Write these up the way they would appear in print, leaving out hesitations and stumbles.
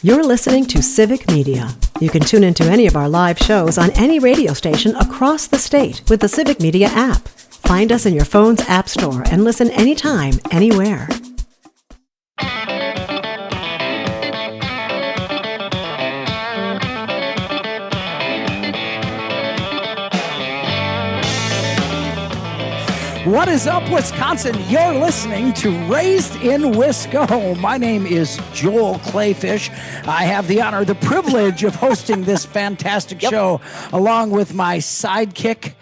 You're listening to Civic Media. You can tune into any of our live shows on any radio station across the state with the Civic Media app. Find us in your phone's app store and listen anytime, anywhere. What is up, Wisconsin? You're listening to Raised in Wisco. My name is Joel Clayfish. I have the honor, the privilege of hosting this fantastic show along with my sidekick,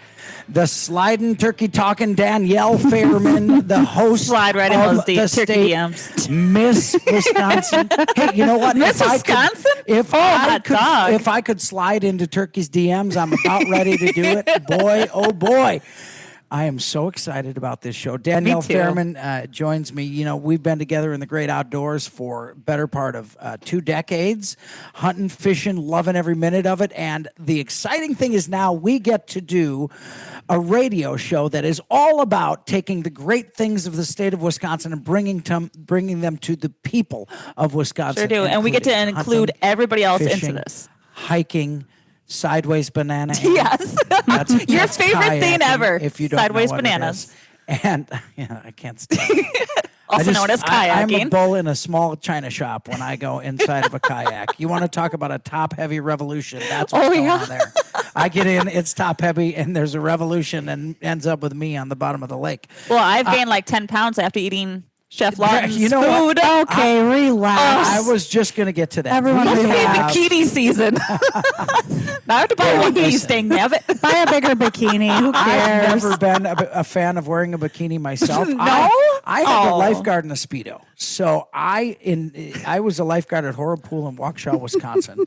the sliding, turkey-talking Danielle Fairman, the host Slide right in of those the turkey state, DMs. Miss Wisconsin. Hey, you know what? Miss Wisconsin? If I could slide into Turkey's DMs, I'm about ready to do it. Boy, oh boy. I am so excited about this show. Danielle Fairman joins me. You know, we've been together in the great outdoors for better part of 2 decades, hunting, fishing, loving every minute of it. And the exciting thing is now we get to do a radio show that is all about taking the great things of the state of Wisconsin and bringing them to the people of Wisconsin. Sure do. And we get to include hunting, everybody else fishing, into this. Hiking, sideways banana. Yes. That's Your favorite thing ever. If you don't sideways know what bananas. It is. And I can't stand it. Also known as kayaking. I'm a bull in a small china shop when I go inside of a kayak. You want to talk about a top-heavy revolution? That's what's going on there. I get in, it's top-heavy, and there's a revolution, and ends up with me on the bottom of the lake. Well, I've gained like 10 pounds after eating Chef Lawton's you know food. What? Okay, relax. I was just going to get to that. Everyone Must be bikini season. Now I have to buy one bee sting, damn it. Buy a bigger bikini. Who cares? I've never been a fan of wearing a bikini myself. No? I had a lifeguard in a Speedo. So I was a lifeguard at Horror Pool in Waukesha, Wisconsin.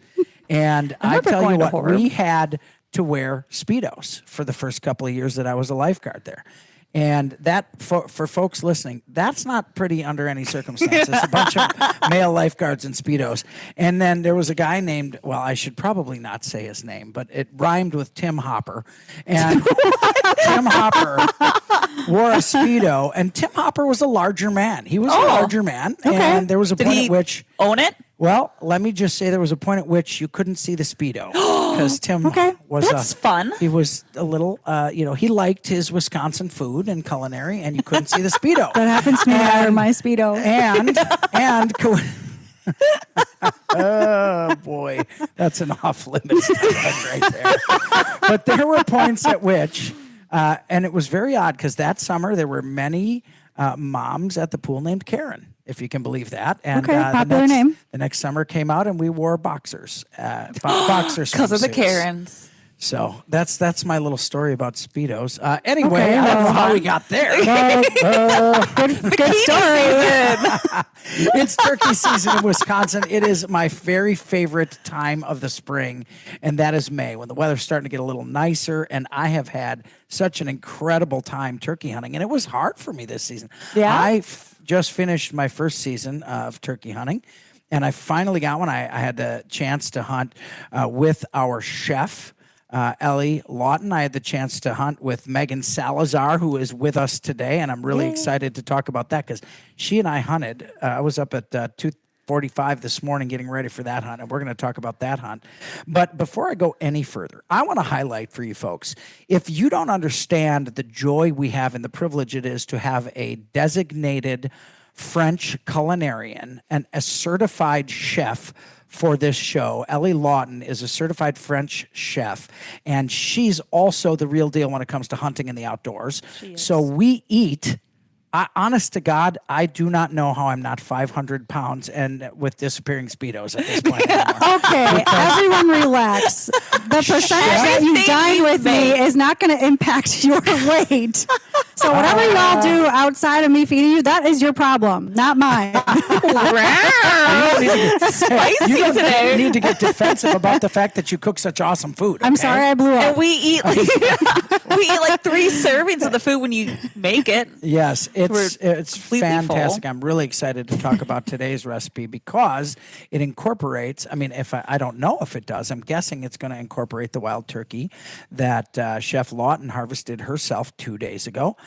And I tell you what, we had to wear Speedos for the first couple of years that I was a lifeguard there. And that, for folks listening, that's not pretty under any circumstances. A bunch of male lifeguards in Speedos. And then there was a guy named, well, I should probably not say his name, but it rhymed with Tim Hopper. And Tim Hopper wore a Speedo, and Tim Hopper was a larger man. He was a larger man. Okay. And there was a point at which... own it? Well, let me just say there was a point at which you couldn't see the Speedo because Tim was That's fun. He was a little, he liked his Wisconsin food and culinary, and you couldn't see the Speedo. That happens to me under my Speedo. Oh boy, that's an off-limits topic right there. But there were points at which, and it was very odd because that summer there were many moms at the pool named Karen. If you can believe that. And popular name. The next summer came out and we wore boxers. Boxers. Because of the Karens. So that's my little story about Speedos. Anyway, I don't know how we got there. Good story. It's turkey season in Wisconsin. It is my very favorite time of the spring, and that is May, when the weather's starting to get a little nicer, and I have had such an incredible time turkey hunting, and it was hard for me this season. Yeah? I just finished my first season of turkey hunting, and I finally got one. I had the chance to hunt with our chef, Ellie Lawton. I had the chance to hunt with Megan Salazar, who is with us today, and I'm really excited to talk about that because she and I hunted. I was up at 2:45 this morning getting ready for that hunt, and we're going to talk about that hunt. But before I go any further, I want to highlight for you folks, if you don't understand the joy we have and the privilege it is to have a designated French culinarian and a certified chef for this show. Ellie Lawton is a certified French chef, and she's also the real deal when it comes to hunting in the outdoors. So we eat... honest to God, I do not know how I'm not 500 pounds and with disappearing Speedos at this point. Okay, everyone relax. The percentage that you dine with me is not going to impact your weight. So whatever y'all do outside of me feeding you, that is your problem, not mine. You need to get defensive about the fact that you cook such awesome food. Okay? I'm sorry I blew up. And we eat like 3 servings of the food when you make it. Yes, it's fantastic. Full. I'm really excited to talk about today's recipe because it incorporates, I don't know if it does. I'm guessing it's going to incorporate the wild turkey that Chef Lawton harvested herself 2 days ago.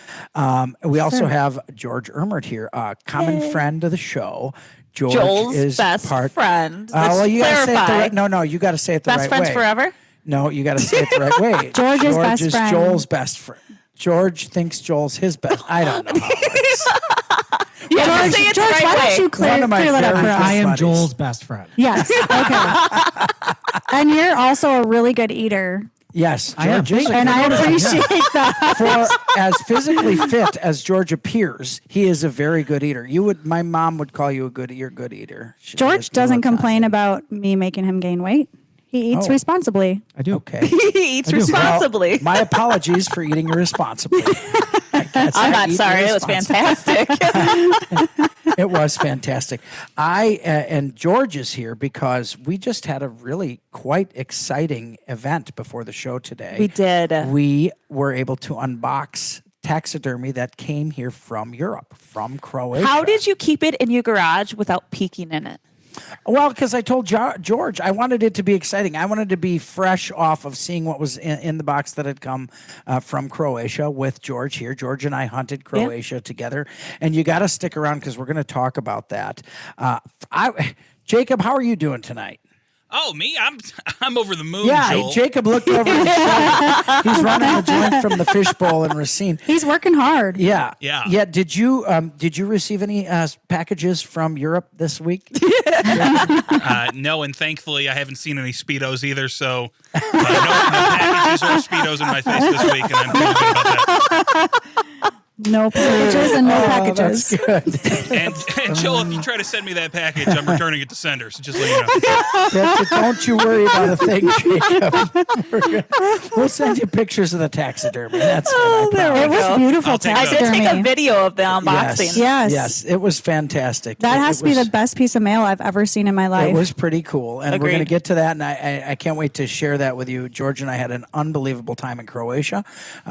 We also have George Ermert here, a common friend of the show. George Joel's is best friend. Well, you got to say it the clarify. right. No, you got to say it the Best right friends way. forever? No, you got to say it the right way. George's best is friend. Joel's best friend. George thinks Joel's his best. I don't know how it works. You have to say it the George, right why way. don't you clear One of my that up very for us? I am buddies. Joel's best friend. Yes. Okay. And you're also a really good eater. Yes, I am. George is a And good I eater. appreciate that. For as physically fit as George appears, he is a very good eater. My mom would call you a good eater. George doesn't complain about me making him gain weight. He eats Oh. responsibly. I do. Okay. He eats responsibly. Well, my apologies for eating irresponsibly. I'm not sorry. It was fantastic. It was fantastic. And George is here because we just had a really quite exciting event before the show today. We did. We were able to unbox taxidermy that came here from Europe, from Croatia. How did you keep it in your garage without peeking in it? Well, because I told George I wanted it to be exciting. I wanted to be fresh off of seeing what was in the box that had come from Croatia with George here. George and I hunted Croatia together, and you got to stick around because we're going to talk about that. Jacob, how are you doing tonight? Oh, me? I'm over the moon, Yeah, Joel. Jacob looked over his shoulder. He's running the joint from the fishbowl in Racine. He's working hard. Yeah. Yeah. Did you receive any packages from Europe this week? No, and thankfully I haven't seen any Speedos either, so no packages or Speedos in my face this week, and I'm feeling good about that. No packages and no packages. That's good. And Joel, if you try to send me that package, I'm returning it to sender, so just let you know. Don't you worry about a thing, Jacob. We'll send you pictures of the taxidermy. That's Oh, there we It was go. beautiful I'll take I did taxidermy. take a video of the unboxing. Yes. Yes, it was fantastic. That It has to be was- the best piece of mail I've ever seen in my life. It was pretty cool, and we're Agreed. going to get to that, and I can't wait to share that with you. George and I had an unbelievable time in Croatia.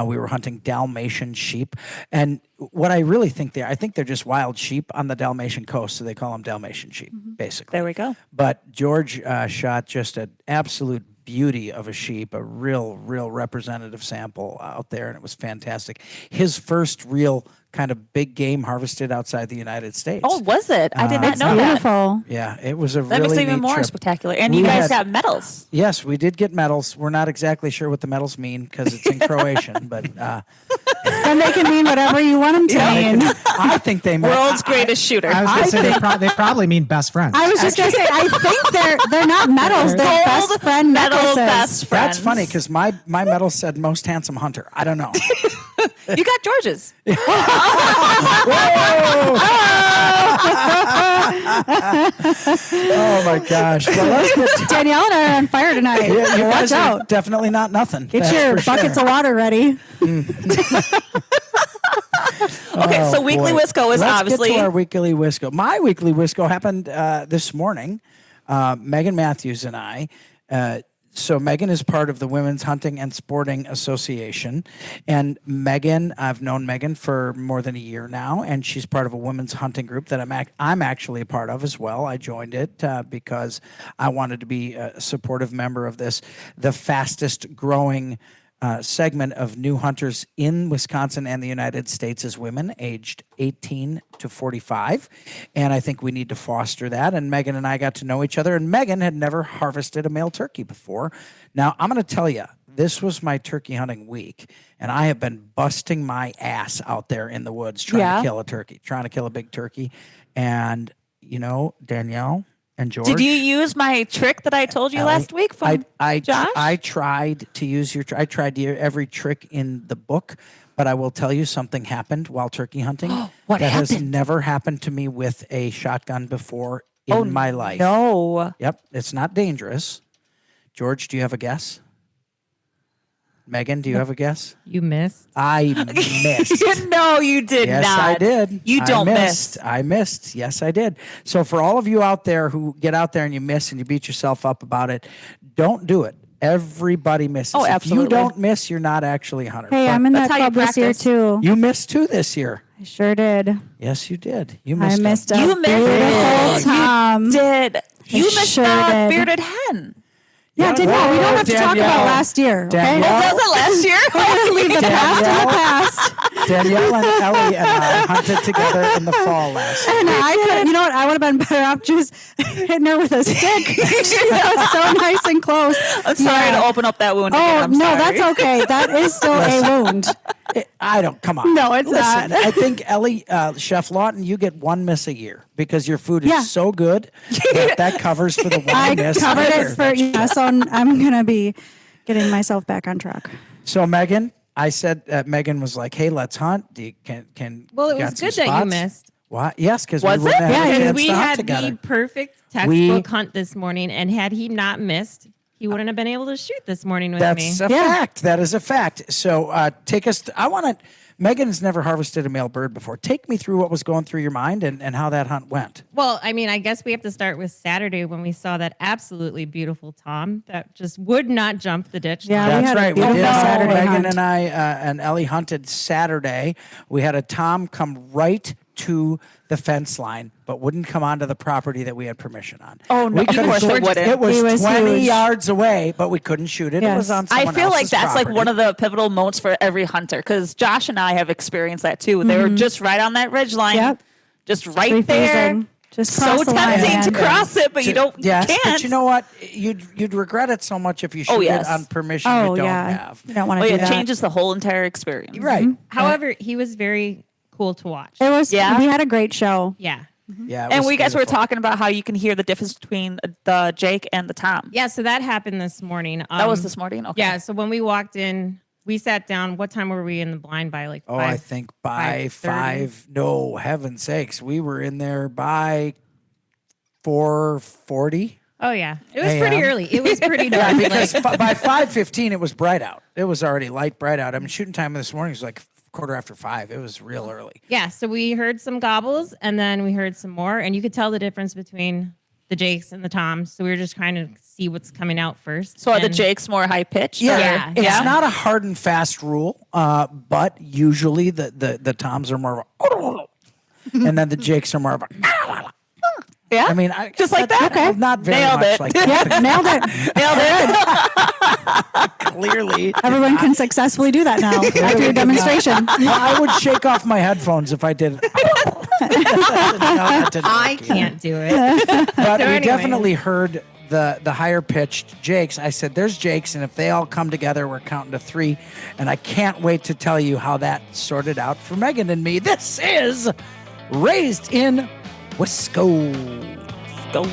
We were hunting Dalmatian sheep, and what I really think I think they're just wild sheep on the Dalmatian coast, so they call them Dalmatian sheep, basically. There we go. But George shot just an absolute beauty of a sheep, a real representative sample out there, and it was fantastic. His first real kind of big game harvested outside the United States. Oh, was it? I did not It's know that. beautiful. Yeah, it was a That really makes it even neat more trip. spectacular. And We you guys had- got medals. Yes, we did get medals. We're not exactly sure what the medals mean because it's in Croatian, but Then they can mean whatever you want them to mean. I think they meant World's greatest shooter. I was going to say they probably mean best friends. I was just going to say, I think they're not medals. They're Gold best friend medal necklaces. best friends. That's funny because my medal said most handsome hunter. I don't know. You got George's. Oh my gosh! Well, let's get Danielle and I are on fire tonight. you Watch guys are out. definitely not nothing. Get that's your for buckets sure. of water ready. Okay, so Weekly Boy. Wisco is Let's obviously. get to our Weekly Wisco. My Weekly Wisco happened this morning. Megan Matthews and I. So Megan is part of the Women's Hunting and Sporting Association, and Megan, I've known Megan for more than a year now, and she's part of a women's hunting group that I'm actually a part of as well. I joined it because I wanted to be a supportive member of this, the fastest growing segment of new hunters in Wisconsin and the United States is women aged 18 to 45. And I think we need to foster that. And Megan and I got to know each other. And Megan had never harvested a male turkey before. Now, I'm going to tell you, this was my turkey hunting week. And I have been busting my ass out there in the woods trying to kill a turkey, trying to kill a big turkey. And, you know, Danielle and George. Did you use my trick that I told you last week from Josh? I tried to use I tried to use every trick in the book, but I will tell you something happened while turkey hunting What that has happened? never happened to me with a shotgun before in my life. No. Yep, it's not dangerous. George, do you have a guess? Megan, do you have a guess? You missed. I missed. No, you did Yes, not. I did. You don't I miss. missed. I missed. Yes, I did. So for all of you out there who get out there and you miss and you beat yourself up about it, don't do it. Everybody misses. Oh, If absolutely. you don't miss, you're not actually a hunter. Hey, But I'm in That's that how you club this year practice. too. you missed two this year. I sure did. Yes, you did. You I missed. missed them. a You missed beautiful it. Tom. Did. You missed sure the did. bearded hen. Yeah, Danielle, we don't have to talk about last year. Okay? Danielle. Was it last year? Let's leave the past in the past. Danielle and Ellie and I hunted together in the fall last year. And I could, you know what? I would have been better off just hitting her with a stick. She was so nice and close. I'm sorry to open up that wound again. Oh, I'm no, sorry. that's okay. That is still a wound. Come on. No, it's Listen, not. I think Ellie, Chef Lawton, you get one miss a year because your food is Yeah. so good that covers for the one I miss. covered a it year. for you. So I'm going to be getting myself back on track. So Megan, I said Megan was like, "Hey, let's hunt. Do you, can Well, it got was some good that you spots?" missed. What? Yes, because Was we wouldn't it? have a Yeah, chance Because we to hunt had together. the perfect textbook hunt this morning, and had he not missed, he wouldn't have been able to shoot this morning with me. That's a fact. That is a fact. So take us. I want to. Megan's never harvested a male bird before. Take me through what was going through your mind and how that hunt went. Well, I mean, I guess we have to start with Saturday when we saw that absolutely beautiful tom that just would not jump the ditch. Yeah, Tom. we That's had a right. We beautiful did. Saturday Megan hunt. and I and Ellie hunted Saturday. We had a tom come right to the fence line, but wouldn't come onto the property that we had permission on. Oh, no, We of couldn't course it shoot wouldn't. It was He was 20 huge. yards away, but we couldn't shoot it. It Yes. was on I someone feel like else's that's like property. one of the pivotal moments for every hunter because Josh and I have experienced that too. They were just right on that ridge line, Yep. just right there. Refusing. Just So cross the line, tempting to man. cross it, but you don't. Yes, you can't. but you know what? You'd regret it so much if you shoot Oh, yes. it on permission Oh, you don't yeah. have. You don't want Oh, to yeah, do it that. changes the whole entire experience. Right. However, he was very cool to watch. It was, Yeah. we had a great show. Yeah. Yeah. it And was we guys were beautiful. talking about how you can hear the difference between the Jake and the Tom. Yeah, so that happened this morning. That was this morning. Okay. Yeah, so when we walked in, we sat down. What time were we in the blind by? Like Oh, five? I think by 5:30? no, heaven's sakes. We were in there by 4:40. Oh yeah, it was pretty AM. early. It was pretty Yeah, dark. because like, by 5:15 it was bright out. It was already light bright out. I mean, shooting time this morning was like 5:15. It was real early. yeah, so we heard some gobbles, and then we heard some more, and you could tell the difference between the Jakes and the Toms. So we were just trying to see what's coming out first. So are the And- Jakes more high pitched? Yeah. It's not a hard and fast rule, but usually the toms are more of a and then the jakes are more of a Yeah. I mean, Just like that's that? Okay. not very Nailed much it. like that. Yep, nailed it. Clearly. Everyone can successfully do that now after your demonstration. Well, I would shake off my headphones if I did. I can't do it. But we anyway. definitely heard the higher pitched jakes. I said, "There's jakes, and if they all come together, we're counting to 3." And I can't wait to tell you how that sorted out for Megan and me. This is Raised in Wisconsin. Go.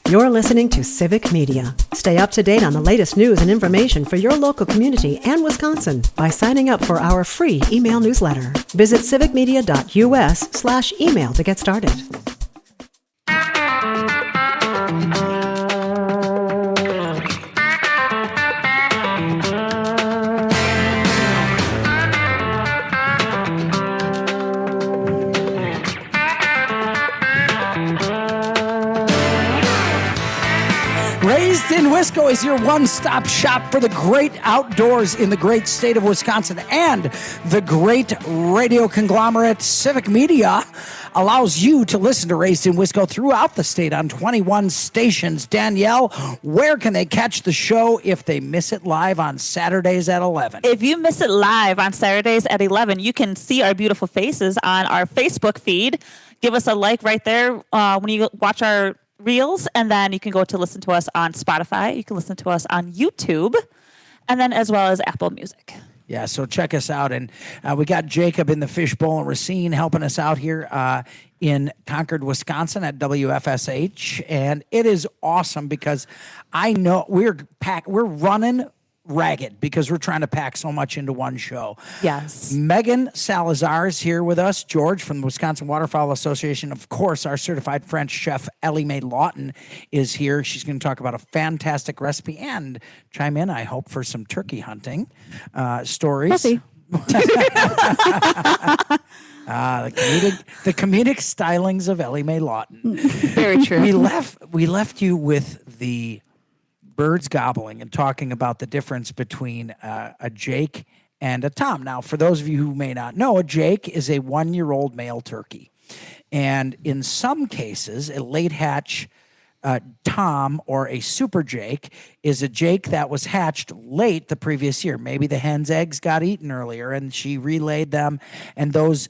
You're listening to Civic Media. Stay up to date on the latest news and information for your local community and Wisconsin by signing up for our free email newsletter. Visit civicmedia.us/email to get started. Raised in Wisco is your one-stop shop for the great outdoors in the great state of Wisconsin, and the great radio conglomerate Civic Media allows you to listen to Raised in Wisco throughout the state on 21 stations. Danielle, where can they catch the show if they miss it live on Saturdays at 11? If you miss it live on Saturdays at 11, you can see our beautiful faces on our Facebook feed. Give us a like right there when you watch our reels, and then you can go to listen to us on Spotify. You can listen to us on YouTube, and then as well as Apple Music. Yeah, so check us out. And we got Jakob in the Fishbowl and Racine helping us out here in Concord, Wisconsin at WFSH. And it is awesome because I know we're running ragged because we're trying to pack so much into one show. Yes. Megan Salazar is here with us. George from the Wisconsin Waterfowl Association. Of course, our certified French chef, Ellie Mae Lawton, is here. She's going to talk about a fantastic recipe and chime in, I hope, for some turkey hunting stories. We'll see. The comedic stylings of Ellie Mae Lawton. Very true. We left you with the birds gobbling and talking about the difference between a Jake and a Tom. Now, for those of you who may not know, a Jake is a 1-year-old male turkey. And in some cases, a late hatch Tom or a super Jake is a Jake that was hatched late the previous year. Maybe the hen's eggs got eaten earlier and she relayed them. And those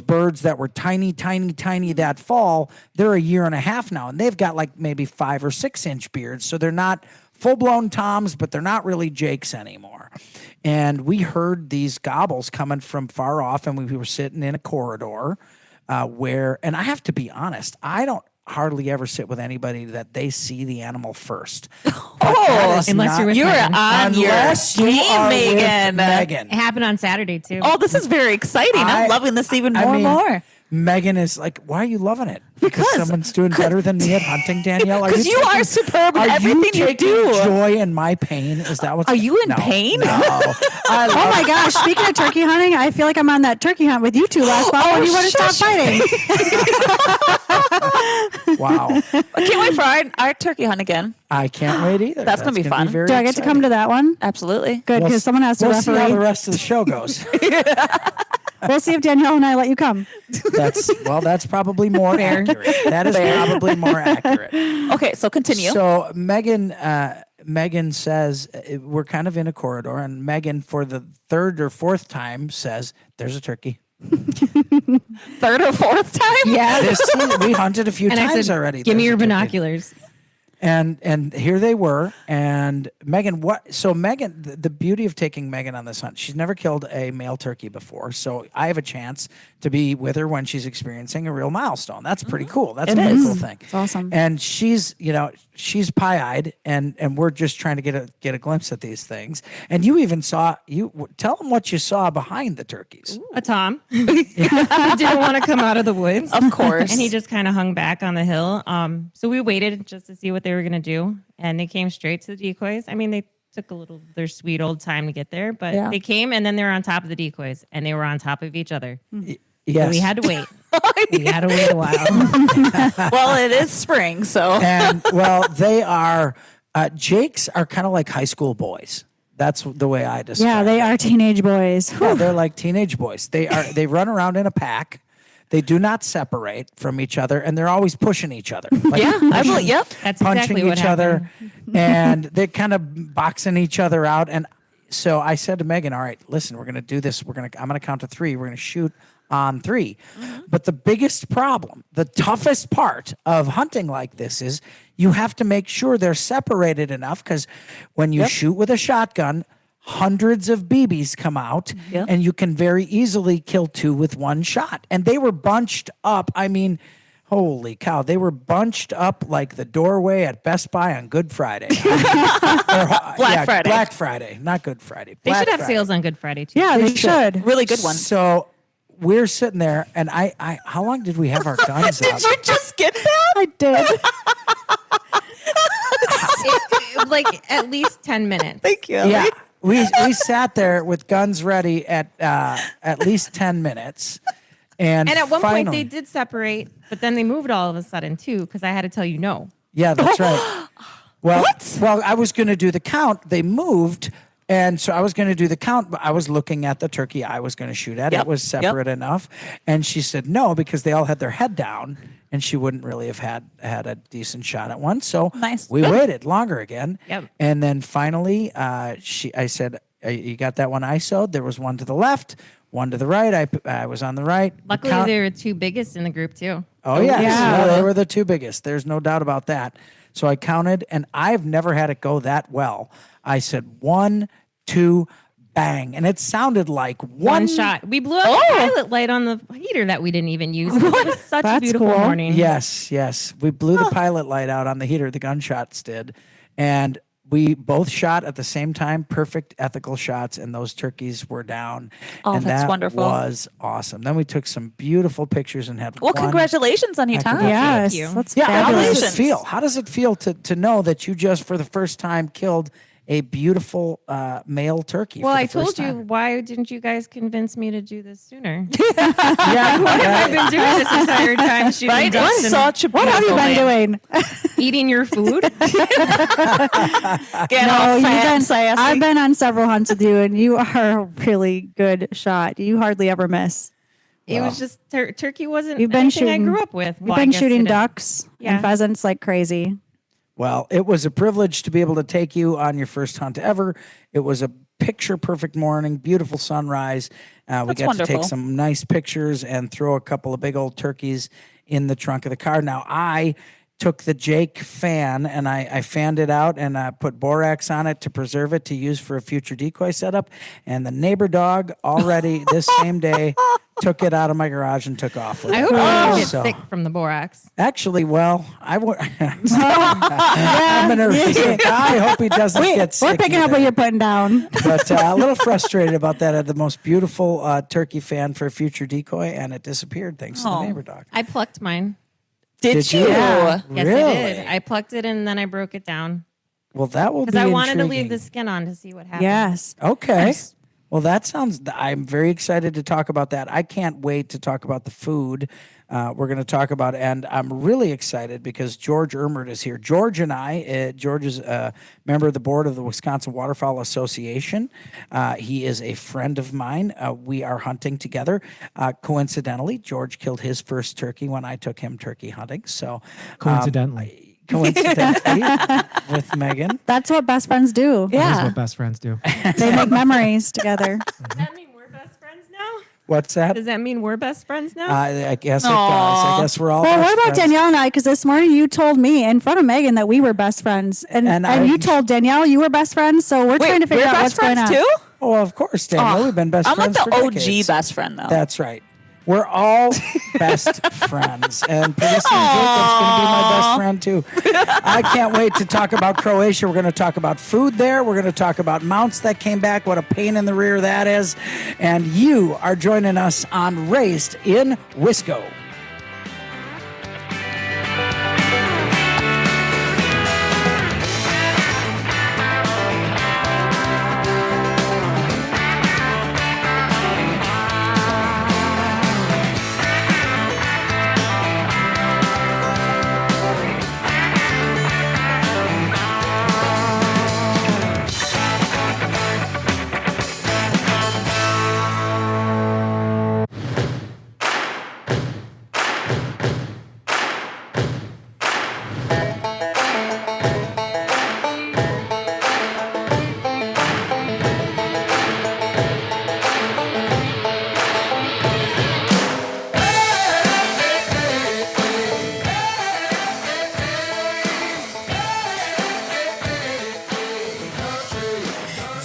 birds that were tiny that fall, they're 1.5 years now. And they've got like maybe 5 or 6 inch beards. So they're not full-blown Toms, but they're not really Jakes anymore. And we heard these gobbles coming from far off, and we were sitting in a corridor and I have to be honest, I don't hardly ever sit with anybody that they see the animal first. Unless you're with You're Megan. on your Unless you game, are with Megan. Megan. It happened on Saturday too. Oh, this is very exciting. I'm loving this even more I and mean, more. Megan is like, why are you loving it? Because someone's doing better than me at hunting, Danielle? Because you are superb at everything you taking do. joy in my pain? Is that what's... Are you in No, pain? No. I Oh my gosh! Speaking of turkey hunting, I feel like I'm on that turkey hunt with you two last month when you want to stop fighting. Wow. I can't wait for our turkey hunt again. I can't wait either. That's gonna be fun. very Do I get to come to that one? Absolutely. Good, because someone has to We'll see how the referee. rest of the show goes. We'll see if Danielle and I let you come. That's probably more accurate. That is probably more accurate. Okay, so continue. So Megan says we're kind of in a corridor, and Megan, for the 3rd or 4th time, says there's a turkey. 3rd or 4th time? Yeah. We hunted a few And I times said, already. give me There's your a turkey. binoculars. And here they were. And Megan, so Megan, the beauty of taking Megan on this hunt, she's never killed a male turkey before. So I have a chance to be with her when she's experiencing a real milestone. That's pretty cool. That's a pretty cool thing. It's awesome. And she's pie-eyed, and we're just trying to get a glimpse at these things. And you even tell them what you saw behind the turkeys. A Tom. He didn't want to come out of the woods. Of course. And he just kind of hung back on the hill. So we waited just to see what they were going to do. And they came straight to the decoys. I mean, they took a little their sweet old time to get there, but they came and then they were on top of the decoys and they were on top of each other. Yes. So we had to wait. We had to wait a while. Well, it is spring, so. And they are Jakes are kind of like high school boys. That's the way I describe. Yeah, they are teenage boys. Yeah, they're like teenage boys. They run around in a pack. They do not separate from each other, and they're always pushing each other. Like Yep. That's punching exactly what each other, happened. and they're kind of boxing each other out. And so I said to Megan, "All right, listen, we're going to do this. I'm going to count to 3. We're going to shoot on 3." But the biggest problem, the toughest part of hunting like this is you have to make sure they're separated enough, because when you shoot with a shotgun, hundreds of BBs come out, and you can very easily kill 2 with one shot. And they were bunched up. I mean, holy cow, they were bunched up like the doorway at Best Buy on Good Friday. Black Friday. Black Friday, not Good Friday. They Black should have Friday. sales on Good Friday too. Yeah, they should. Really good one. So we're sitting there, and I how long did we have our guns up? Did you just get that? I did. Like at least 10 minutes. Thank you. Yeah, we sat there with guns ready at least 10 minutes. And And at one point finally- they did separate, but then they moved all of a sudden too, because I had to tell you no. Yeah, that's right. Well, I was going to do the count. They moved, and so I was going to do the count, but I was looking at the turkey I was going to shoot at. Yep, It was separate enough. And she said no, because they all had their head down, and she wouldn't really have had a decent shot at one. So Nice. we waited longer again. Yep. And then finally, I said, you got that one ISO'd? There was one to the left, one to the right. I was on the right. The Luckily, count- they were 2 biggest in the group too. Oh, yes. Yeah. Yeah, they were the 2 biggest. There's no doubt about that. So I counted, and I've never had it go that well. I said 1, 2, bang. And it sounded like One shot. We blew out the pilot light on the heater that we didn't even use. It was such a That's beautiful cool. morning. Yes. We blew the pilot light out on the heater. The gunshots did. And we both shot at the same time, perfect ethical shots, and those turkeys were down. Oh, and that's that wonderful. was awesome. Then we took some beautiful pictures and had Well, one congratulations on your heck of a time. Yes, you. that's Yeah, how fabulous. does it feel? How does it feel to know that you just for the first time killed a beautiful male turkey? Well, for the I told first you, time? why didn't you guys convince me to do this sooner? Yeah, What have I been doing this entire time? Shooting Right? ducks It's and such a What have you beautiful been man. doing? eating your food? Get all you've fat been, and sassy. I've been on several hunts with you, and you are a really good shot. You hardly ever miss. It was just turkey wasn't You've been anything shooting. I grew up with. You've Well, I been guess shooting it is. ducks Yeah. and pheasants like crazy. Well, it was a privilege to be able to take you on your first hunt ever. It was a picture perfect morning, beautiful sunrise. We got to wonderful. take some nice pictures and throw a couple of big old turkeys in the trunk of the car. Now, I took the Jake fan and I fanned it out and put borax on it to preserve it to use for a future decoy setup. And the neighbor dog already this same day took it out of my garage and took off with I it. hope you don't get So- sick from the borax. Actually, well, I would. I'm an abrasive guy. I hope he doesn't get sick. We're picking up either. what you're putting down. But a little frustrated about that. I had the most beautiful turkey fan for a future decoy, and it disappeared thanks to the neighbor dog. I plucked mine. Did you? Yeah. Yes, Really? I did. I plucked it and then I broke it down Well, that will be because I wanted to intriguing. leave the skin on to see what happened. Yes. Okay. Well, that sounds. I'm very excited to talk about that. I can't wait to talk about the food we're going to talk about, and I'm really excited because George Ermert is here. George and I. George is a member of the board of the Wisconsin Waterfowl Association. He is a friend of mine. We are hunting together. Coincidentally, George killed his first turkey when I took him turkey hunting. So Coincidentally. with Megan. That's what best friends do. That's what best friends do. They make memories together. Does that mean we're best friends now? What's that? Does that mean we're best friends now? I guess it does. I guess we're all. Well, best what about friends. Danielle and I? Because this morning you told me in front of Megan that we were best friends, and And you I- told Danielle you were best friends. So we're trying to figure we're out best what's going friends on. too? Oh, of course, Danielle. We've been best I'm like friends the for OG decades. best friend though. That's right. We're all best friends, and pretty soon Jacob's going to be my best friend too. I can't wait to talk about Croatia. We're going to talk about food there. We're going to talk about mounts that came back. What a pain in the rear that is. And you are joining us on Raised in Wisco.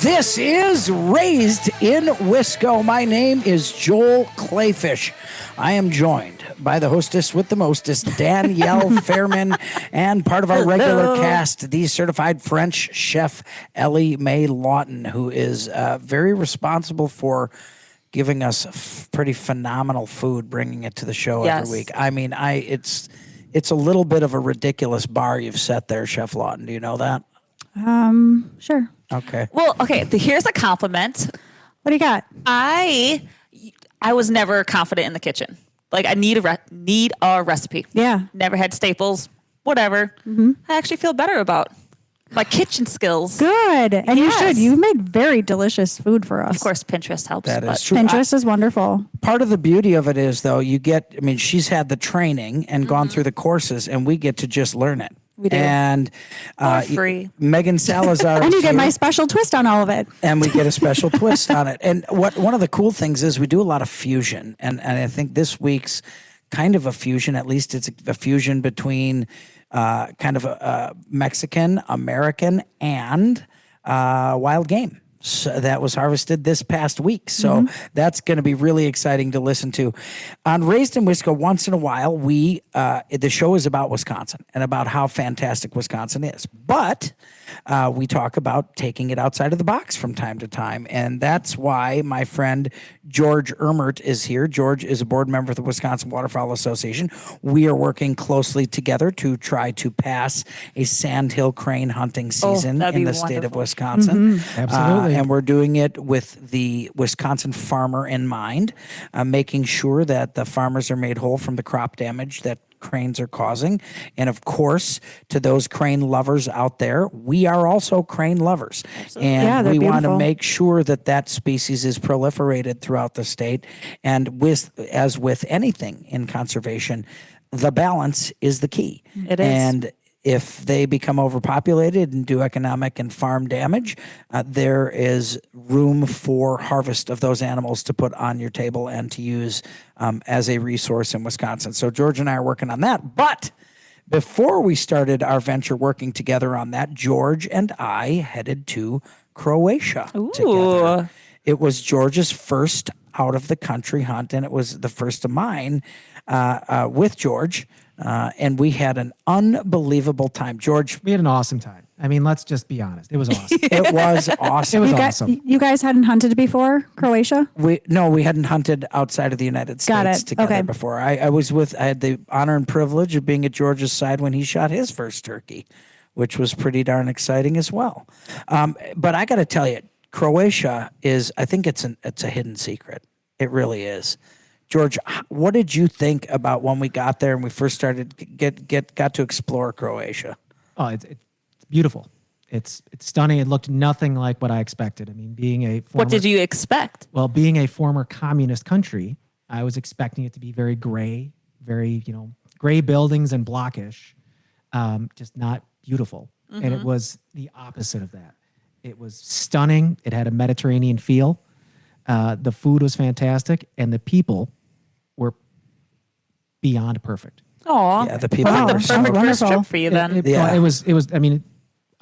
This is Raised in Wisco. My name is Joel Clayfish. I am joined by the hostess with the mostest, Danielle Fairman, and part of our regular cast, the certified French chef, Ellie Mae Lawton, who is very responsible for giving us pretty phenomenal food, bringing it to the show Yes. every week. I mean, it's a little bit of a ridiculous bar you've set there, Chef Lawton. Do you know that? Sure. Okay. Well, okay, here's a compliment. What do you got? I was never confident in the kitchen. Like I need a recipe. Yeah. Never had staples. Whatever. I actually feel better about my kitchen skills. Good. And you Yes. should. You've made very delicious food for us. Of course, Pinterest helps. That but is true. Pinterest is wonderful. Part of the beauty of it is, though, she's had the training and gone through the courses, and we get to just learn it. We do. And For free. Megan Salazar And you is get here, my special twist on all of it. and we get a special twist on it. And one of the cool things is we do a lot of fusion, and I think this week's kind of a fusion. At least it's a fusion between kind of a Mexican, American, and wild game. So that was harvested this past week. So that's going to be really exciting to listen to. On Raised in Wisco, once in a while, the show is about Wisconsin and about how fantastic Wisconsin is. But we talk about taking it outside of the box from time to time. And that's why my friend George Ermert is here. George is a board member of the Wisconsin Waterfowl Association. We are working closely together to try to pass a sandhill crane hunting season that'd in be the state of wonderful. Wisconsin. Absolutely. And we're doing it with the Wisconsin farmer in mind, making sure that the farmers are made whole from the crop damage that cranes are causing. And of course, to those crane lovers out there, we are also crane lovers. And Yeah, they're we want to beautiful. make sure that that species is proliferated throughout the state. And as with anything in conservation, the balance is the key. It is. And if they become overpopulated and do economic and farm damage, there is room for harvest of those animals to put on your table and to use as a resource in Wisconsin. So George and I are working on that. But before we started our venture working together on that, George and I headed to Croatia together. It was George's first out of the country hunt, and it was the first of mine with George. And we had an unbelievable time. George, We had an awesome time. I mean, let's just be honest. It was awesome. it was awesome. It was You awesome. you guys hadn't hunted before Croatia? We hadn't hunted outside of the United Got States it. together Okay. before. I had the honor and privilege of being at George's side when he shot his first turkey, which was pretty darn exciting as well. But I got to tell you, Croatia I think it's a hidden secret. It really is. George, what did you think about when we got there and we first started got to explore Croatia? Oh, it's beautiful. It's stunning. It looked nothing like what I expected. I mean, What did you expect? Well, being a former communist country, I was expecting it to be very gray, very, gray buildings and blockish, just not beautiful. And it was the opposite of that. It was stunning. It had a Mediterranean feel. The food was fantastic, and the people were beyond perfect. Oh, Yeah, the people the were perfect so first wonderful. trip for you then. Yeah. It was. I mean,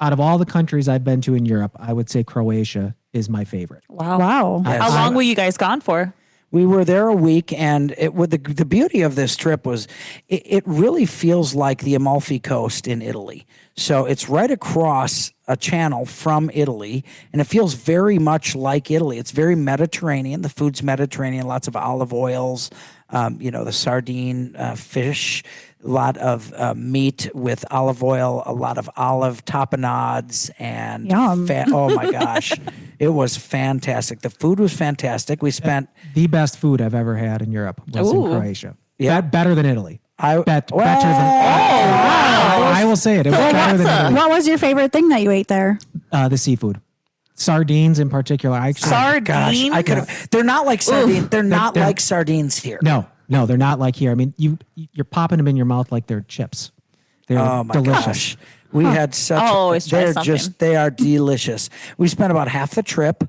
out of all the countries I've been to in Europe, I would say Croatia is my favorite. Wow. How long were you guys gone for? We were there a week, and the beauty of this trip was it really feels like the Amalfi Coast in Italy. So it's right across a channel from Italy, and it feels very much like Italy. It's very Mediterranean. The food's Mediterranean, lots of olive oils, the sardine, fish, a lot of meat with olive oil, a lot of olive tapenades, and Yum. oh my gosh, it was fantastic. The food was fantastic. We spent The best food I've ever had in Europe was in Ooh. Croatia. Yeah. Better than Italy. I- Better Well- than. I will say it. It was better than Italy. What was your favorite thing that you ate there? The seafood, sardines in particular. Gosh, Sardines? I could have. They're not like sardines. They're not they're- like sardines here. No, they're not like here. I mean, you're popping them in your mouth like they're chips. They're Oh my delicious. gosh. We had such. I'll always try they're something. they are delicious. We spent about half the trip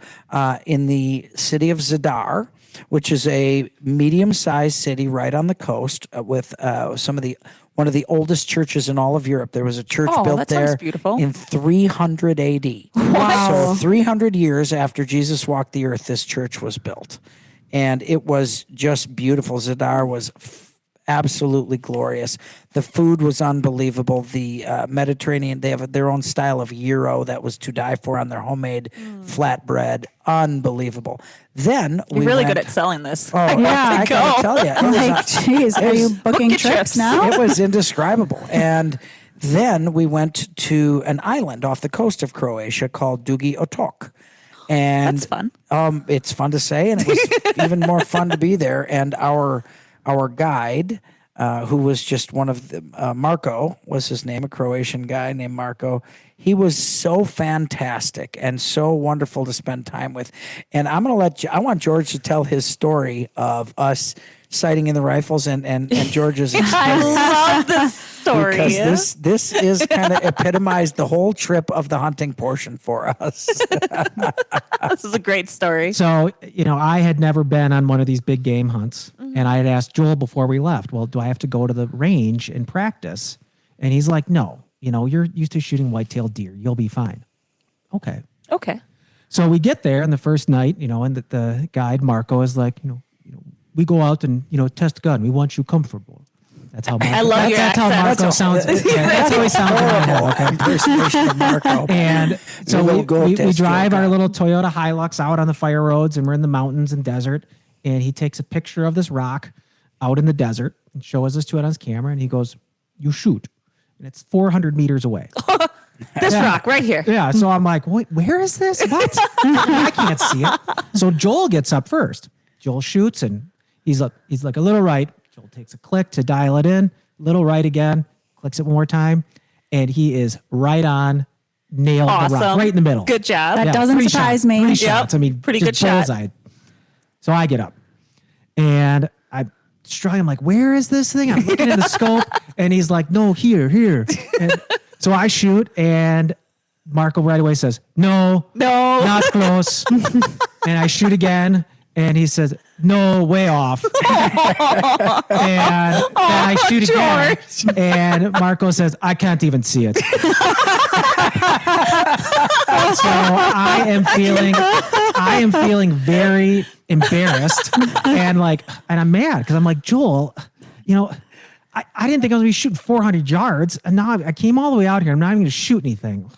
in the city of Zadar, which is a medium-sized city right on the coast with one of the oldest churches in all of Europe. There was a church Oh, built that sounds there beautiful. in 300 AD. So 300 years after Jesus walked the earth, this church was built. And it was just beautiful. Zadar was absolutely glorious. The food was unbelievable. The Mediterranean, they have their own style of gyro that was to die for on their homemade flatbread. Unbelievable. Then You're we really went, good at selling this. Oh, Yeah. I gotta tell you, Like, geez, are you booking your trips trips. now? it was indescribable. And then we went to an island off the coast of Croatia called Dugi Otok. And That's fun. It's fun to say, and it was even more fun to be there. And our guide, who was just one of the Marco was his name, a Croatian guy named Marco. He was so fantastic and so wonderful to spend time with. And I want George to tell his story of us sighting in the rifles and George's I experience. love this story. Because this is kind of epitomized the whole trip of the hunting portion for us. This is a great story. So, I had never been on one of these big game hunts. And I had asked Joel before we left, well, do I have to go to the range and practice? And he's like, no, you're used to shooting white-tailed deer. You'll be fine. Okay. Okay. So we get there, and the first night, and the guide, Marco, is like, we go out and, test gun. We want you comfortable. That's how Marco, I love your that's how accent. Marco sounds. That's how he sounds in my head. Okay. Impersonation of Marco. And so Little we goat test drive joke. our little Toyota Hilux out on the fire roads, and we're in the mountains and desert. And he takes a picture of this rock out in the desert and shows us to it on his camera. And he goes, "You shoot," and it's 400 meters away. This rock right here. Yeah. So I'm like, "Wait, where is this? What? I can't see it." So Joel gets up first. Joel shoots, and he's like a little right. Joel takes a click to dial it in. Little right again. Clicks it one more time, and he is right on. Nailed the rock Awesome. right in the middle. Good job. That doesn't 3 surprise shots, me. 3 Yep. shots. I mean, Pretty just good shot. bullseye. So I get up, and I'm struggling. I'm like, "Where is this thing?" I'm looking in the scope, and he's like, "No, here." And so I shoot, and Marco right away says, "No, not close." And I shoot again, and he says, "No, way off." And then I shoot again, and Marco says, "I can't even see it." So I am feeling very embarrassed and I'm mad because I'm like, Joel, I didn't think I was gonna be shooting 400 yards, and now I came all the way out here. I'm not even gonna shoot anything.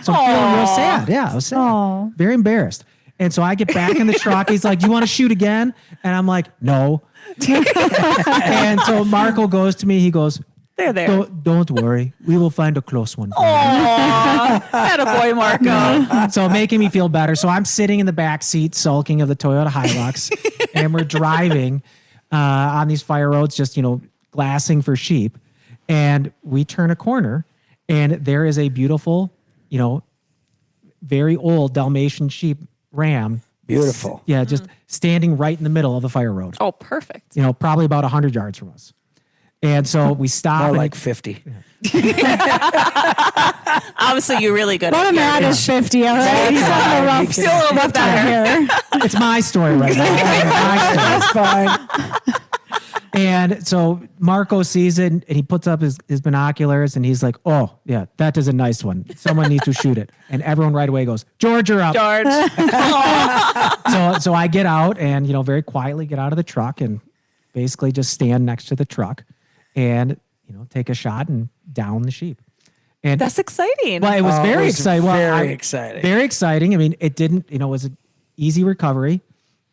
So I'm feeling real sad. Yeah, I was sad. Aw. Very embarrassed. And so I get back in the truck. He's like, "Do you want to shoot again?" And I'm like, "No." And so Marco goes to me. He goes, They're there. Don't worry. We will find a close one for you." Aw, attaboy, Marco. So making me feel better. So I'm sitting in the back seat, sulking of the Toyota Hilux, and we're driving on these fire roads, just glassing for sheep. And we turn a corner, and there is a beautiful, very old Dalmatian sheep ram. Beautiful. Yeah, just standing right in the middle of the fire road. Oh, perfect. Probably about 100 yards from us. And so we stop. More and like 50. Obviously, you're really good What at a man it. is 50, all right? He's on the rough Still a little bit better. here. it's my story right now. My story. That's fine. And so Marco sees it, and he puts up his binoculars, and he's like, "Oh, yeah, that is a nice one. Someone needs to shoot it." And everyone right away goes, "George, you're up." George. So I get out and, very quietly get out of the truck and basically just stand next to the truck and, take a shot and down the sheep. And That's exciting. well, it was very exciting. Very exciting. Very exciting. I mean, it didn't, it was an easy recovery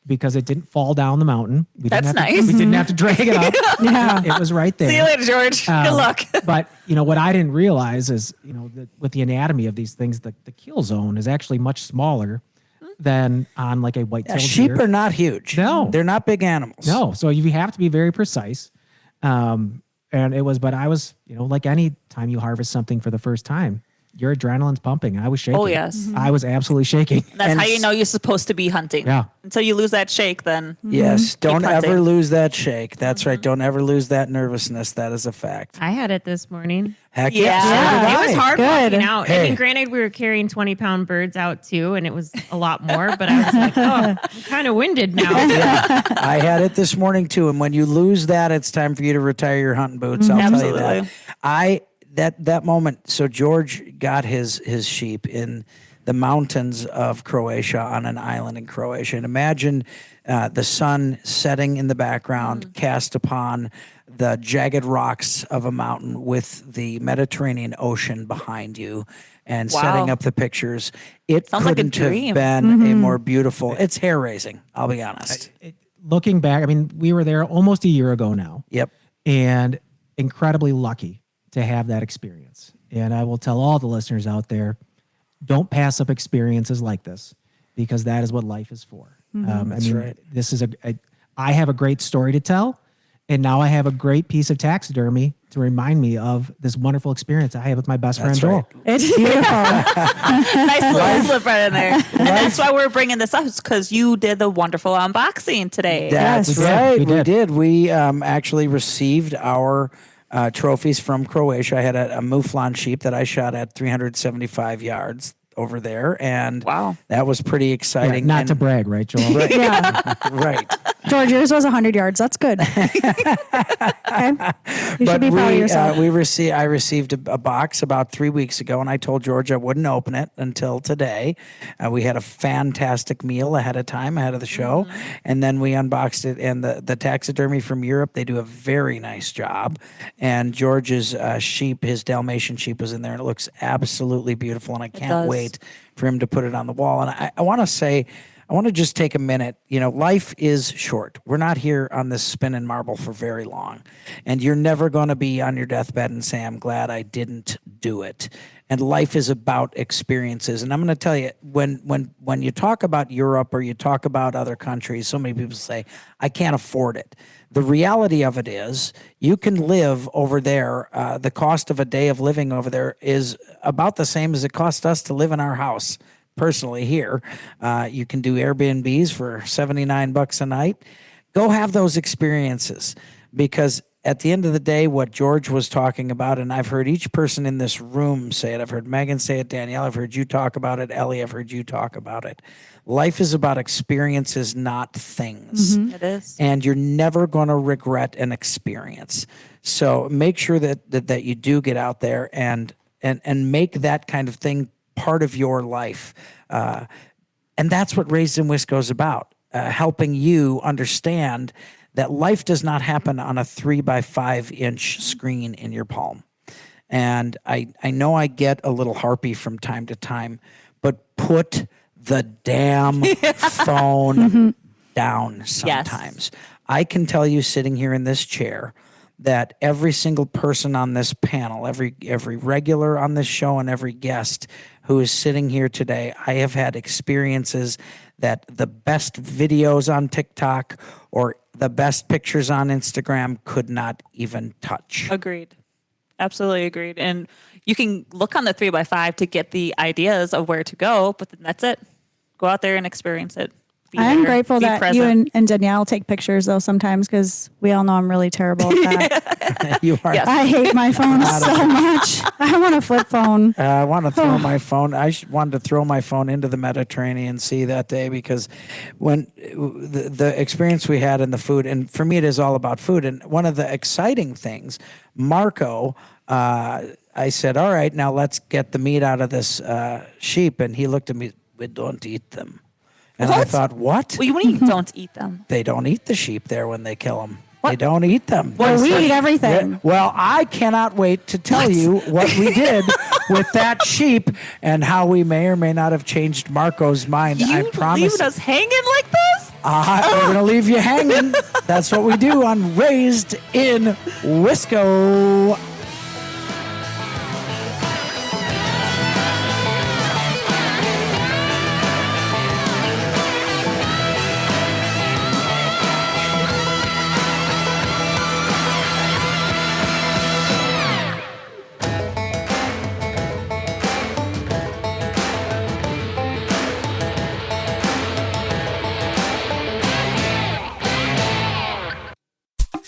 because it didn't fall down the mountain. We That's didn't have nice. we didn't have to drag it up. Yeah. It was right there. See you later, George. Good luck. But what I didn't realize is, with the anatomy of these things, the kill zone is actually much smaller than on like a white-tailed Sheep deer. are not huge. No. They're not big animals. No, so you have to be very precise. And but I was, like any time you harvest something for the first time, your adrenaline's pumping. I was shaking. Oh, yes. I was absolutely shaking. That's And how you know you're supposed to be hunting. Yeah. Until you lose that shake, then. Yes. Don't hunting. ever lose that shake. That's right. Don't ever lose that nervousness. That is a fact. I had it this morning. Heck Yeah. yeah. so did It I. was hard Good. walking out. I Hey. mean, granted, we were carrying 20-pound birds out too, and it was a lot more, but I was like, oh, I'm kind of winded now. I had it this morning too. And when you lose that, it's time for you to retire your hunting boots. I'll tell you Absolutely. that. That moment. So George got his sheep in the mountains of Croatia on an island in Croatia. And imagine the sun setting in the background, cast upon the jagged rocks of a mountain with the Mediterranean Ocean behind you and Wow. setting up the pictures. It Sounds like a couldn't have dream. been a more beautiful. It's hair raising. I'll be honest. Looking back, I mean, we were there almost a year ago now. Yep. And incredibly lucky to have that experience. And I will tell all the listeners out there, don't pass up experiences like this because that is what life is for. right. This is I have a great story to tell. And now I have a great piece of taxidermy to remind me of this wonderful experience I had with my best friend, Joel. right. It's beautiful. Nice little slip right in there. And that's why we're bringing this up, because you did the wonderful unboxing today. That's Yes. right. We We did. did. We actually received our trophies from Croatia. I had a mouflon sheep that I shot at 375 yards over there, and Wow. that was pretty Yeah, exciting. not and, to brag, right, Joel? Right. Yeah. Right. George, yours was 100 yards. That's good. Okay. You should be proud of yourself. I received a box about 3 weeks ago, and I told George I wouldn't open it until today. We had a fantastic meal ahead of the show, and then we unboxed it. And the taxidermy from Europe, they do a very nice job. And George's sheep, his Dalmatian sheep, was in there, and it looks absolutely beautiful. And I can't wait for him to put it on the wall. And I want to say, I want to just take a minute. You know, life is short. We're not here on this spinning marble for very long. And you're never going to be on your deathbed and say, I'm glad I didn't do it. And life is about experiences. And I'm going to tell you, when you talk about Europe or you talk about other countries, so many people say, I can't afford it. The reality of it is you can live over there. The cost of a day of living over there is about the same as it cost us to live in our house. Personally here, you can do Airbnbs for $79 a night. Go have those experiences, because at the end of the day, what George was talking about, and I've heard each person in this room say it. I've heard Megan say it, Danielle, I've heard you talk about it, Ellie, I've heard you talk about it. Life is about experiences, not things. It is. And you're never going to regret an experience. So make sure that you do get out there and make that kind of thing part of your life. And that's what Raised in Wisco is about, helping you understand that life does not happen on a 3x5 inch screen in your palm. And I know I get a little harpy from time to time, but put the damn phone down sometimes. Yes. I can tell you, sitting here in this chair, that every single person on this panel, every regular on this show, and every guest who is sitting here today, I have had experiences that the best videos on TikTok or the best pictures on Instagram could not even touch. Agreed. Absolutely agreed. And you can look on the 3x5 to get the ideas of where to go, but then that's it. Go out there and experience it. I'm grateful that you and Danielle take pictures, though, sometimes, because we all know I'm really terrible at that. You are. Yes. I hate my phone so much. I want a flip phone. I want to throw my phone. Wanted to throw my phone into the Mediterranean Sea that day, because when the experience we had in the food, and for me it is all about food. And one of the exciting things, Marco, I said, all right, now let's get the meat out of this sheep. And he looked at me, we don't eat them. And I thought, what? Well, you don't eat them. They don't eat the sheep there when they kill them. What? They don't eat them. Well, we eat everything. Well, I cannot wait to tell you what we did with that sheep and how we may or may not have changed Marco's mind. I promise. You leaving us hanging like this? We're going to leave you hanging. That's what we do on Raised in Wisco.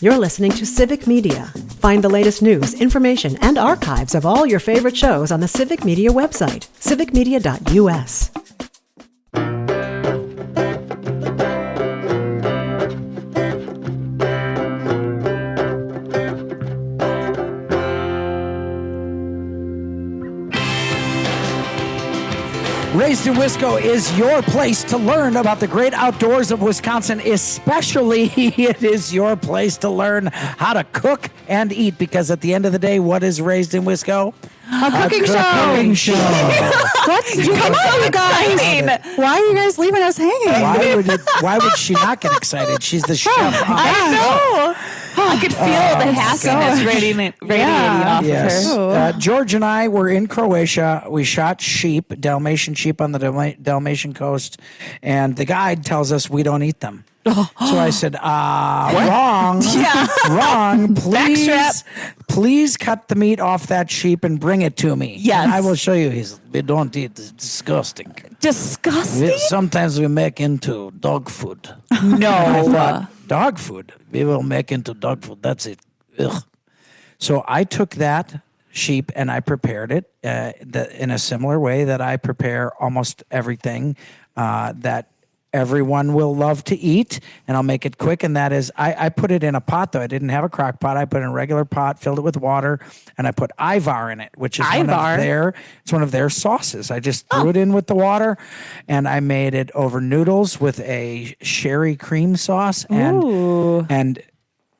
You're listening to Civic Media. Find the latest news, information, and archives of all your favorite shows on the Civic Media website, civicmedia.us. Raised in Wisco is your place to learn about the great outdoors of Wisconsin. Especially, it is your place to learn how to cook and eat, because at the end of the day, what is Raised in Wisco? A cooking show. Come on, you guys. Why are you guys leaving us hanging? Why would she not get excited? She's the chef. I know. I could feel the happiness radiating off of her. George and I were in Croatia. We shot sheep, Dalmatian sheep on the Dalmatian coast, and the guide tells us we don't eat them. So I said, wrong. Yeah. Wrong. Please cut the meat off that sheep and bring it to me. Yes. And I will show you. We don't eat. It's disgusting. Disgusting? Sometimes we make into dog food. No. I thought, dog food? We will make into dog food. That's it. Ugh. So I took that sheep and I prepared it in a similar way that I prepare almost everything that everyone will love to eat, and I'll make it quick. And that is, I put it in a pot, though. I didn't have a crock pot. I put it in a regular pot, filled it with water, and I put Ivar in it, which is one of their sauces. I just threw it in with the water, and I made it over noodles with a sherry cream sauce.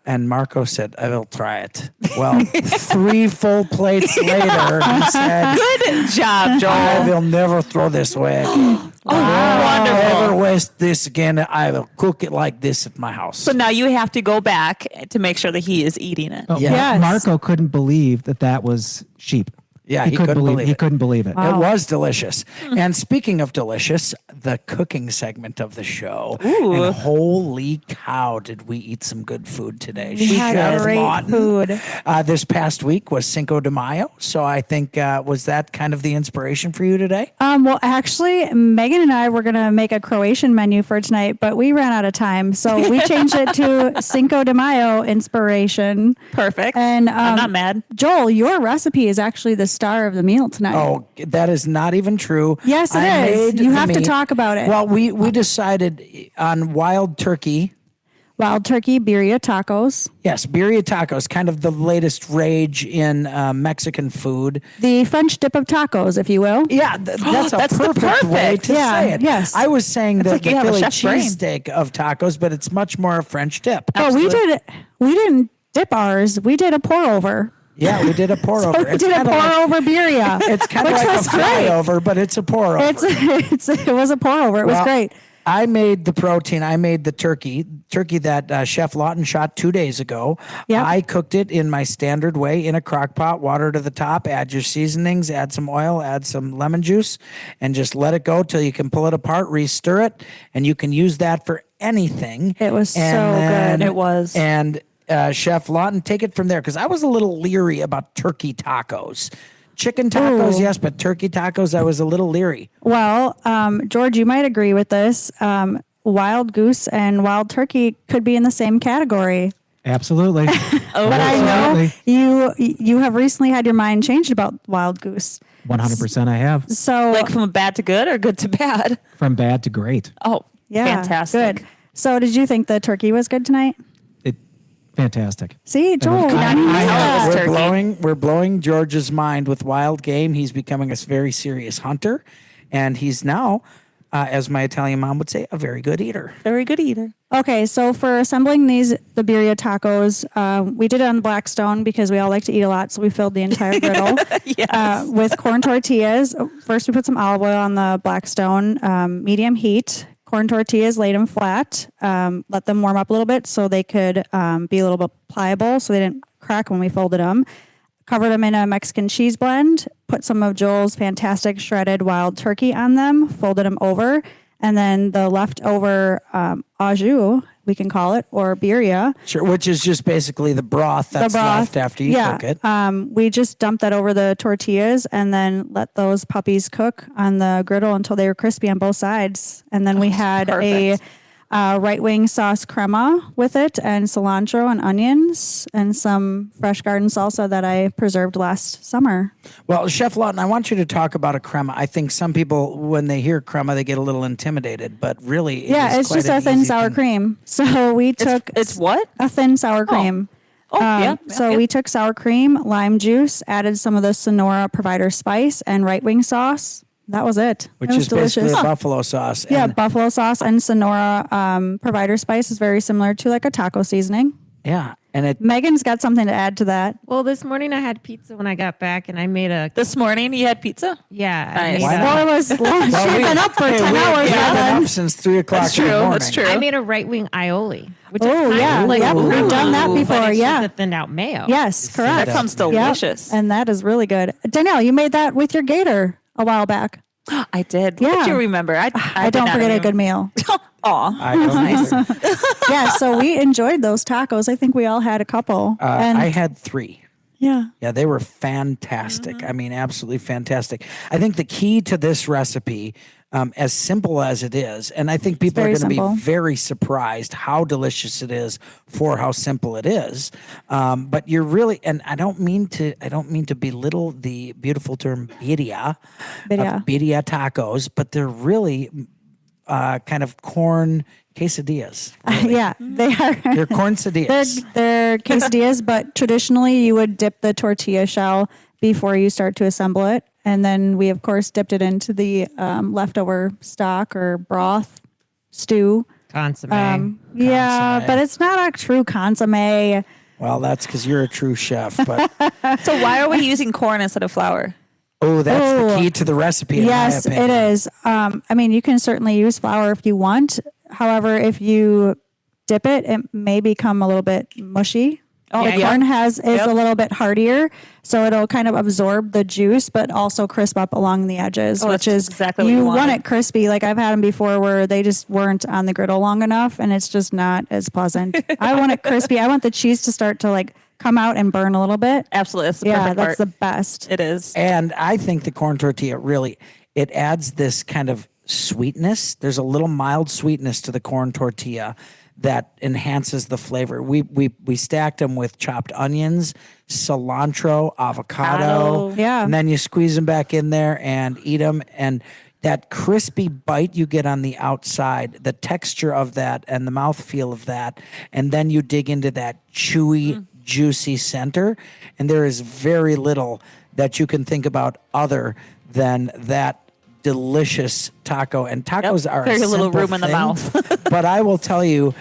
And Marco said, I will try it. Well, 3 full plates later, he said, Good job, Joel. I will never throw this away again. Wonderful. Never waste this again. I will cook it like this at my house. So now you have to go back to make sure that he is eating it. Oh, Yes. Marco couldn't believe that was sheep. Yeah, he couldn't believe it. He couldn't believe it. It was delicious. And speaking of delicious, the cooking segment of the show. Ooh. And holy cow, did we eat some good food today. We had Chef great Lawton, food. This past week was Cinco de Mayo. So I think, was that kind of the inspiration for you today? Well, actually, Megan and I were going to make a Croatian menu for tonight, but we ran out of time. So we changed it to Cinco de Mayo inspiration. Perfect. And I'm not mad. Joel, your recipe is actually the star of the meal tonight. Oh, that is not even true. Yes, it I is. made You the have to meat. talk about it. Well, we decided on wild turkey. Wild turkey birria tacos. Yes, birria tacos, kind of the latest rage in Mexican food. The French dip of tacos, if you will. Yeah, that's a That's the perfect way perfect. to Yeah, say it. yes. I was saying It's the like you have a Philly chef's brain. cheesesteak of tacos, but it's much more a French dip. But we didn't dip ours. We did a pour over. Yeah, we did a pour over. We did a pour over birria. It's kind of which like a was great. flyover, but it's a pour over. It was a pour over. It was Well, great. I made the protein. I made the turkey that Chef Lawton shot 2 days ago. Yep. I cooked it in my standard way in a crock pot, water to the top, add your seasonings, add some oil, add some lemon juice, and just let it go till you can pull it apart, re-stir it, and you can use that for anything. It was And so then- good. It was. And Chef Lawton, take it from there, because I was a little leery about turkey tacos. Chicken tacos, Ooh. yes, but turkey tacos, I was a little leery. Well, George, you might agree with this. Wild goose and wild turkey could be in the same category. Absolutely. But I know you have recently had your mind changed about wild goose. 100% I have. So Like from bad to good or good to bad? From bad to great. Oh, yeah, fantastic. Good. So did you think the turkey was good tonight? Fantastic. See, Joel. We're blowing George's mind with wild game. He's becoming a very serious hunter, and he's now, as my Italian mom would say, a very good eater. Very good eater. Okay, so for assembling the birria tacos, we did it on the Blackstone because we all like to eat a lot, so we filled the entire griddle Yes. with corn tortillas. First, we put some olive oil on the Blackstone, medium heat. Corn tortillas, laid them flat, let them warm up a little bit so they could be a little bit pliable so they didn't crack when we folded them. Covered them in a Mexican cheese blend, put some of Joel's fantastic shredded wild turkey on them, folded them over, and then the leftover au jus, we can call it, or birria. Sure, which is just basically the broth that's left after you cook it. We just dumped that over the tortillas and then let those puppies cook on the griddle until they were crispy on both sides. And then we had perfect. a right wing sauce crema with it and cilantro and onions and some fresh garden salsa that I preserved last summer. Well, Chef Lawton, I want you to talk about a crema. I think some people, when they hear crema, they get a little intimidated, but really, It's just a thin sour cream. So we took It's what? a thin sour cream. Oh, yeah. So we took sour cream, lime juice, added some of the Sonora Provider spice and right wing sauce. That was it. Which It was is basically delicious. a buffalo sauce. Yeah, And- buffalo sauce and Sonora Provider spice is very similar to like a taco seasoning. yeah. And it Megan's got something to add to that. Well, this morning I had pizza when I got back, and I made a This morning you had pizza? yeah. I Nice. made Why a- not? Well, it was she's been up for 10 hours We've by been then. up since 3 o'clock That's in the true. morning. That's true. I made a right wing aioli, which is Oh, kind yeah. of like Yep, we've done that but before, it's yeah. just a thinned out mayo. Yes, correct. That sounds Yep, delicious. and that is really good. Danielle, you made that with your gator a while back. I did. What Yeah. did you remember? I I did don't not forget a remember. good meal. Aw. I don't either. Yeah, so we enjoyed those tacos. I think we all had a couple. And I had 3. yeah. Yeah, they were fantastic. I mean, absolutely fantastic. I think the key to this recipe, as simple as it is, and I think people are very going to simple. be very surprised how delicious it is for how simple it is. But you're really, and I don't mean to belittle the beautiful term birria Birria. tacos, but they're really kind of corn quesadillas. Yeah, they are. They're corn quesadillas. They're quesadillas, but traditionally you would dip the tortilla shell before you start to assemble it. And then we, of course, dipped it into the leftover stock or broth, stew. Consomme. Yeah, Consommé. but it's not a true consomme. Well, that's because you're a true chef. But So why are we using corn instead of flour? that's the key to the recipe. Yes, in my it opinion. is. I mean, you can certainly use flour if you want. However, if you dip it, it may become a little bit mushy. Oh, The yeah. corn is Yep. a little bit hardier, so it'll kind of absorb the juice, but also crisp up along the edges, Oh, which that's is exactly what you want wanted. it crispy. Like I've had them before where they just weren't on the griddle long enough, and it's just not as pleasant. I want it crispy. I want the cheese to start to like come out and burn a little bit. Absolutely. That's the Yeah, perfect that's part. the best. It is. And I think the corn tortilla really, it adds this kind of sweetness. There's a little mild sweetness to the corn tortilla that enhances the flavor. We stacked them with chopped onions, cilantro, avocado. Yeah. And then you squeeze them back in there and eat them. And that crispy bite you get on the outside, the texture of that and the mouthfeel of that. And then you dig into that chewy, juicy center. And there is very little that you can think about other than that delicious taco. And tacos are a Very little simple room in the thing, mouth. but I will tell you,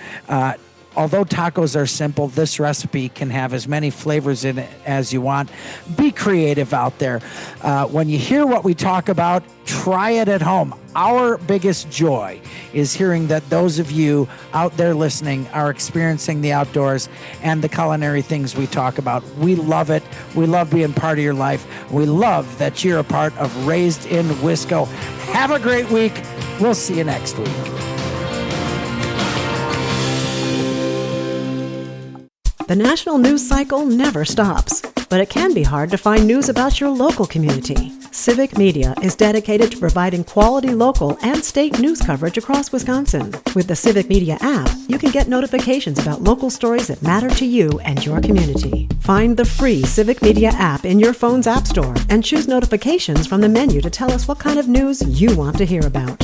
although tacos are simple, this recipe can have as many flavors in it as you want. Be creative out there. When you hear what we talk about, try it at home. Our biggest joy is hearing that those of you out there listening are experiencing the outdoors and the culinary things we talk about. We love it. We love being part of your life. We love that you're a part of Raised in Wisco. Have a great week. We'll see you next week. The national news cycle never stops, but it can be hard to find news about your local community. Civic Media is dedicated to providing quality local and state news coverage across Wisconsin. With the Civic Media app, you can get notifications about local stories that matter to you and your community. Find the free Civic Media app in your phone's app store and choose notifications from the menu to tell us what kind of news you want to hear about.